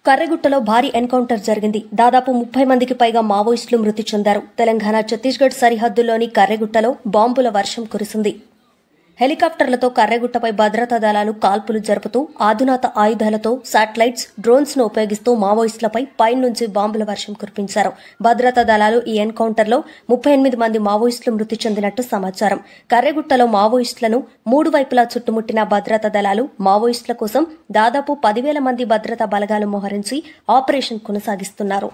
కర్రెగుట్టలో భారీ ఎన్కౌంటర్ జరిగింది. దాదాపు 30 మందికి పైగా మావోయిస్టులు మృతి చెందారు. తెలంగాణ ఛత్తీస్గఢ్ సరిహద్దులోని కర్రెగుట్టలో బాంబుల వర్షం కురిసింది. హెలికాప్టర్లతో కర్రెగుట్టపై భద్రతా దళాలు కాల్పులు జరుపుతూ ఆధునాత ఆయుధాలతో శాటిలైట్స్, డ్రోన్స్ ను ఉపయోగిస్తూ మావోయిస్టులపై పైనుంచి బాంబుల వర్షం కురిపించారు. భద్రతా దళాలు ఈ ఎన్కౌంటర్లో 38 మంది మావోయిస్టులు మృతి చెందినట్టు సమాచారం. కర్రెగుట్టలో మావోయిస్టులను 3 వైపులా చుట్టుముట్టిన భద్రతా దళాలు మావోయిస్టుల కోసం దాదాపు 10,000 మంది భద్రతా బలగాలు మోహరించి ఆపరేషన్ కొనసాగిస్తున్నారు.